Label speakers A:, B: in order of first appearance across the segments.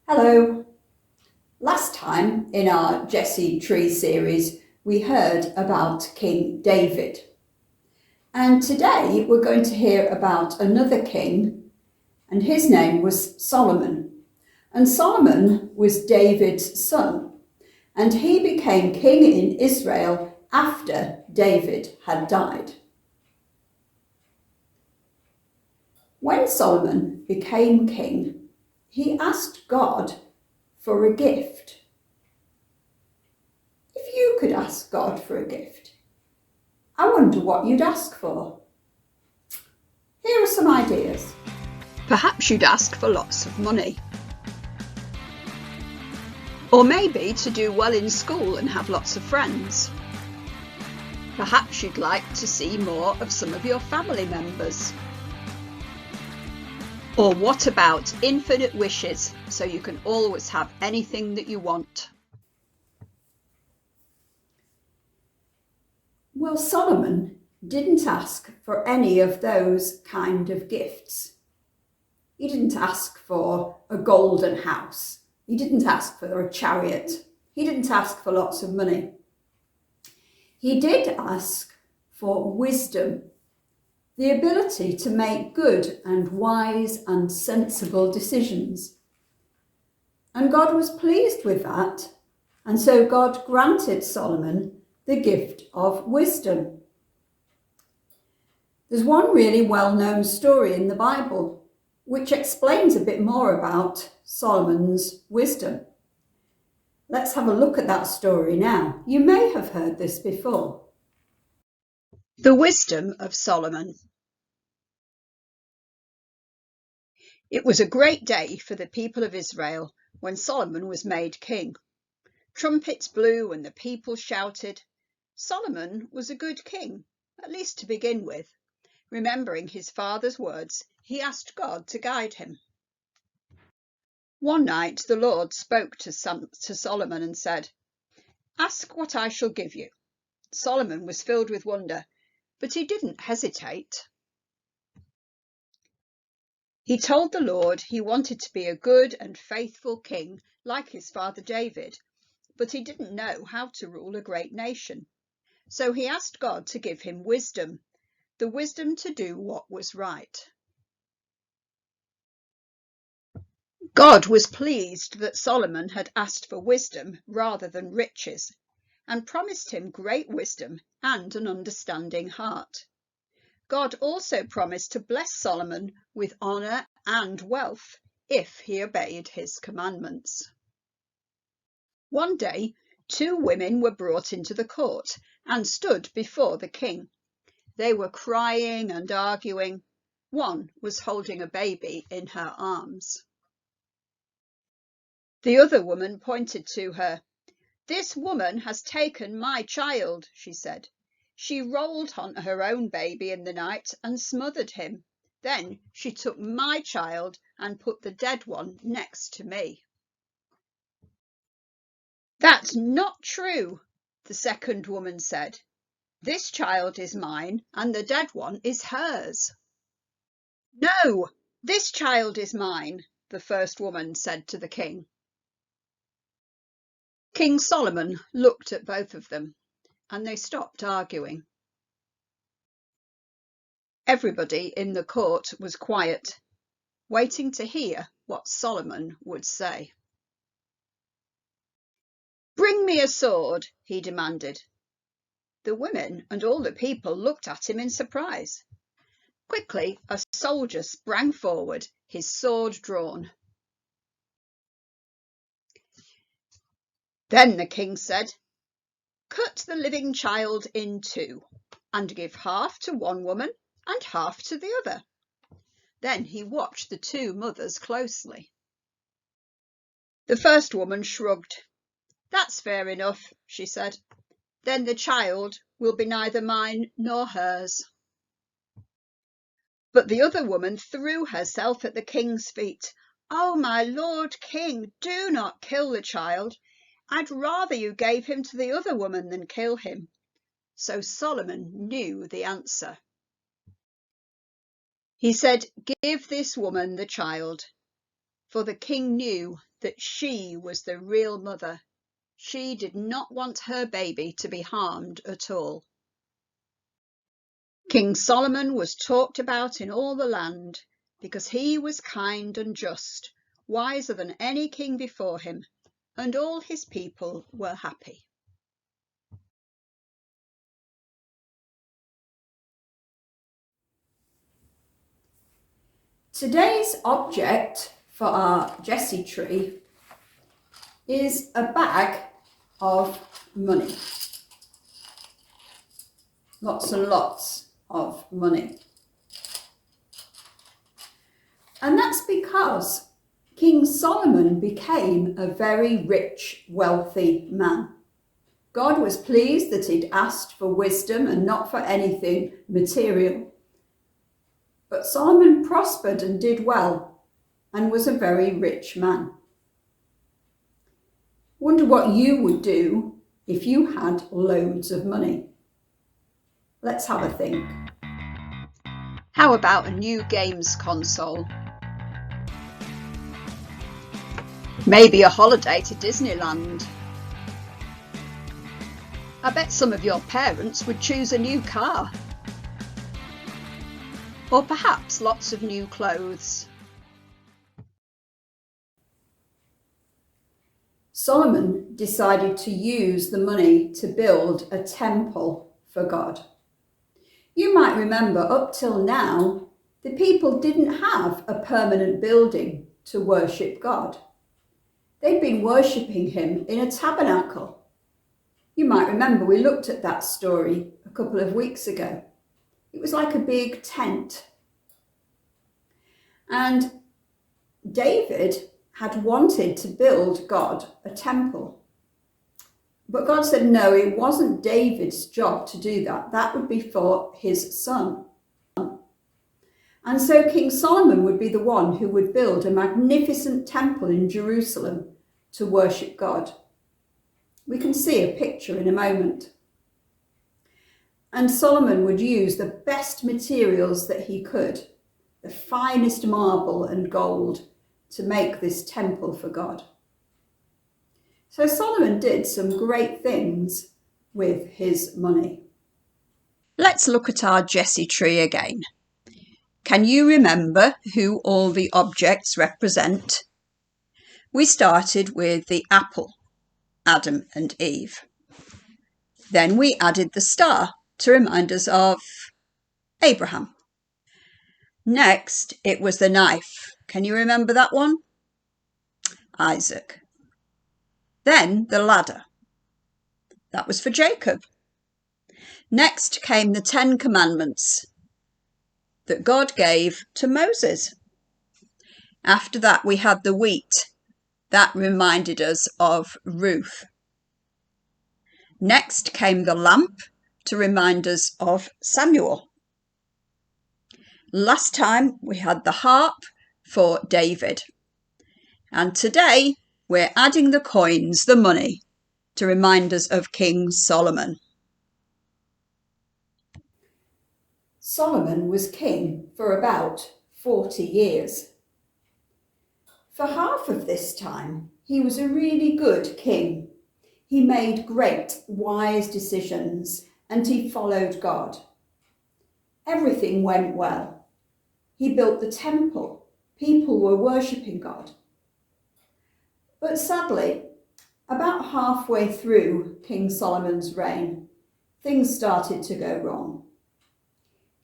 A: Hello. Last time in our Jesse Tree series, we heard about King David. And today we're going to hear about another king, and his name was Solomon. And Solomon was David's son, and he became king in Israel after David had died. When Solomon became king, he asked God for a gift. If you could ask God for a gift, I wonder what you'd ask for. Here are some ideas.
B: Perhaps you'd ask for lots of money. Or maybe to do well in school and have lots of friends. Perhaps you'd like to see more of some of your family members. Or what about infinite wishes so you can always have anything that you want?
A: Well, Solomon didn't ask for any of those kind of gifts. He didn't ask for a golden house. He didn't ask for a chariot. He didn't ask for lots of money. He did ask for wisdom, the ability to make good and wise and sensible decisions. And God was pleased with that, and so God granted Solomon the gift of wisdom. There's one really well-known story in the Bible which explains a bit more about Solomon's wisdom. Let's have a look at that story now. You may have heard this before.
B: The wisdom of Solomon. It was a great day for the people of Israel when Solomon was made king. Trumpets blew and the people shouted. Solomon was a good king, at least to begin with. Remembering his father's words, he asked God to guide him. One night the Lord spoke to Solomon and said, "Ask what I shall give you." Solomon was filled with wonder, but he didn't hesitate. He told the Lord he wanted to be a good and faithful king like his father David, but he didn't know how to rule a great nation. So he asked God to give him wisdom, the wisdom to do what was right. God was pleased that Solomon had asked for wisdom rather than riches, and promised him great wisdom and an understanding heart. God also promised to bless Solomon with honor and wealth if he obeyed his commandments. One day, two women were brought into the court and stood before the king. They were crying and arguing. One was holding a baby in her arms. The other woman pointed to her. "This woman has taken my child," she said. "She rolled on her own baby in the night and smothered him. Then she took my child and put the dead one next to me." "That's not true," the second woman said. "This child is mine and the dead one is hers." "No, this child is mine," the first woman said to the king. King Solomon looked at both of them, and they stopped arguing. Everybody in the court was quiet, waiting to hear what Solomon would say. "Bring me a sword," he demanded. The women and all the people looked at him in surprise. Quickly, a soldier sprang forward, his sword drawn. Then the king said, "Cut the living child in two, and give half to one woman and half to the other." Then he watched the two mothers closely. The first woman shrugged. "That's fair enough," she said. "Then the child will be neither mine nor hers." But the other woman threw herself at the king's feet. "Oh, my lord king, do not kill the child. I'd rather you gave him to the other woman than kill him." So Solomon knew the answer. He said, "Give this woman the child." for the king knew that she was the real mother. She did not want her baby to be harmed at all. King Solomon was talked about in all the land because he was kind and just, wiser than any king before him, and all his people were happy.
A: Today's object for our Jessie tree is a bag of money. Lots and lots of money. And that's because King Solomon became a very rich, wealthy man. God was pleased that he'd asked for wisdom and not for anything material. But Solomon prospered and did well and was a very rich man. Wonder what you would do if you had loads of money. Let's have a think.
B: How about a new games console? Maybe a holiday to Disneyland. I bet some of your parents would choose a new car. Or perhaps lots of new clothes.
A: Solomon decided to use the money to build a temple for God. You might remember up till now, the people didn't have a permanent building to worship God. They'd been worshipping him in a tabernacle. You might remember we looked at that story a couple of weeks ago. It was like a big tent. And David had wanted to build God a temple. But God said, no, it wasn't David's job to do that. That would be for his son. And so King Solomon would be the one who would build a magnificent temple in Jerusalem to worship God. We can see a picture in a moment. And Solomon would use the best materials that he could, the finest marble and gold, to make this temple for God. So Solomon did some great things with his money.
B: Let's look at our Jessie tree again. Can you remember who all the objects represent? We started with the apple, Adam and Eve. Then we added the star to remind us of Abraham. Next, it was the knife. Can you remember that one? Isaac. Then the ladder. That was for Jacob. Next came the 10 Commandments that God gave to Moses. After that, we had the wheat. That reminded us of Ruth. Next came the lamp to remind us of Samuel. Last time we had the harp for David. And today we're adding the coins, the money, to remind us of King Solomon.
A: Solomon was king for about 40 years. For half of this time, he was a really good king. He made great, wise decisions and he followed God. Everything went well. He built the temple. People were worshipping God. But sadly, about halfway through King Solomon's reign, things started to go wrong.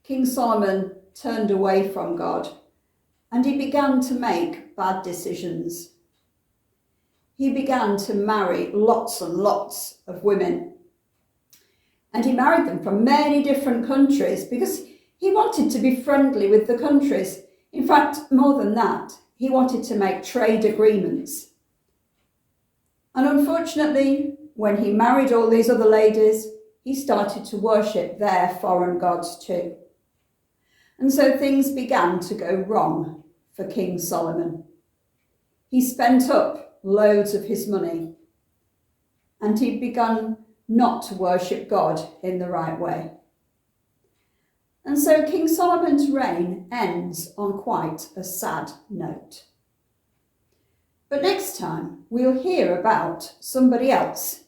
A: King Solomon turned away from God and he began to make bad decisions. He began to marry lots and lots of women. And he married them from many different countries because he wanted to be friendly with the countries. In fact, more than that, he wanted to make trade agreements. And unfortunately, when he married all these other ladies, he started to worship their foreign gods too. And so things began to go wrong for King Solomon. He spent up loads of his money and he'd begun not to worship God in the right way. And so King Solomon's reign ends on quite a sad note. But next time we'll hear about somebody else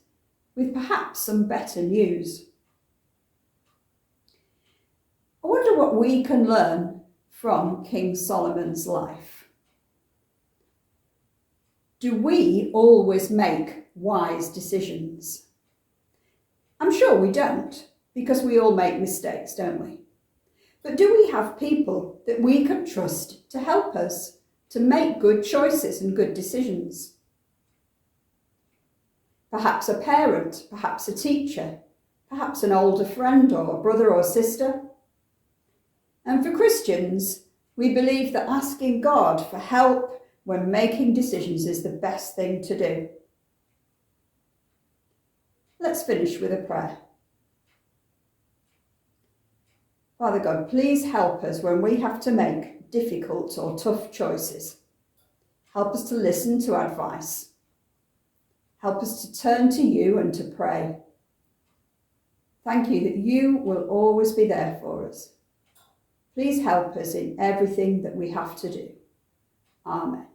A: with perhaps some better news. I wonder what we can learn from King Solomon's life. Do we always make wise decisions? I'm sure we don't, because we all make mistakes, don't we? But do we have people that we can trust to help us to make good choices and good decisions? Perhaps a parent, perhaps a teacher, perhaps an older friend or brother or sister. And for Christians, we believe that asking God for help when making decisions is the best thing to do. Let's finish with a prayer. Father God, please help us when we have to make difficult or tough choices. Help us to listen to advice. Help us to turn to you and to pray. Thank you that you will always be there for us. Please help us in everything that we have to do. Amen.